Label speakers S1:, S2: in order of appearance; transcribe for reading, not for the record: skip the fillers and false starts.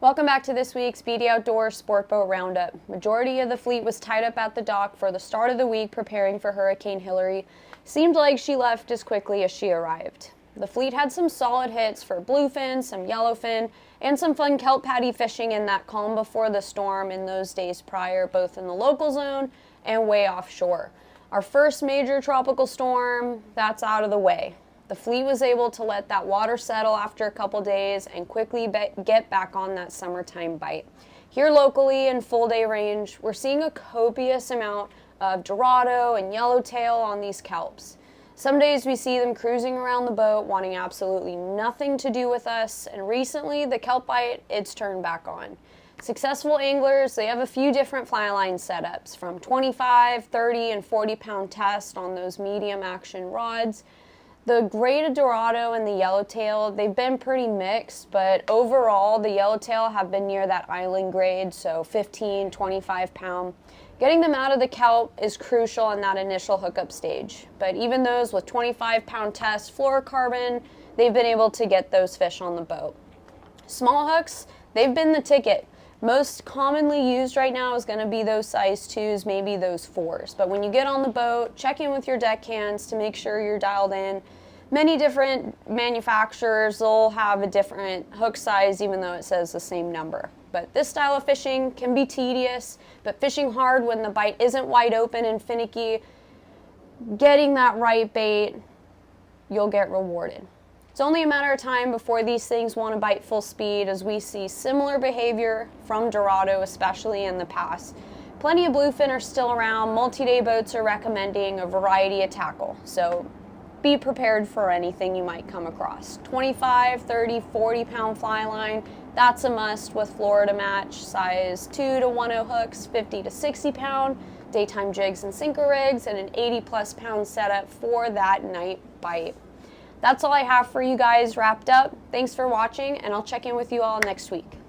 S1: Welcome back to this week's BD Outdoors Sportboat Roundup. Majority of the fleet was tied up at the dock for the start of the week preparing for Hurricane Hilary. Seemed like she left as quickly as she arrived. The fleet had some solid hits for bluefin, some yellowfin, and some fun kelp patty fishing in that calm before the storm in those days prior, both in the local zone and way offshore. Our first major tropical storm, that's out of the way. The fleet was able to let that water settle after a couple days and quickly get back on that summertime bite. Here locally in full day range, we're seeing a copious amount of Dorado and Yellowtail on these kelps. Some days we see them cruising around the boat wanting absolutely nothing to do with us, and recently the kelp bite, it's turned back on. Successful anglers, they have a few different fly line setups from 25, 30, and 40 pound test on those medium action rods. The graded Dorado and the Yellowtail, they've been pretty mixed, but overall the Yellowtail have been near that island grade, so 15, 25 pound. Getting them out of the kelp is crucial in that initial hookup stage, but even those with 25 pound test fluorocarbon, they've been able to get those fish on the boat. Small hooks, they've been the ticket. Most commonly used right now is going to be those size 2s, maybe those 4s. But when you get on the boat, check in with your deckhands to make sure you're dialed in. Many different manufacturers will have a different hook size even though it says the same number. But this style of fishing can be tedious, but fishing hard when the bite isn't wide open and finicky, getting that right bait, you'll get rewarded. It's only a matter of time before these things want to bite full speed, as we see similar behavior from Dorado, especially in the past. Plenty of bluefin are still around. Multi-day boats are recommending a variety of tackle, so be prepared for anything you might come across. 25, 30, 40 pound fly line, that's a must with Florida match, size 2 to 1.0 hooks, 50 to 60 pound, daytime jigs and sinker rigs, and an 80 plus pound setup for that night bite. That's all I have for you guys wrapped up. Thanks for watching, and I'll check in with you all next week.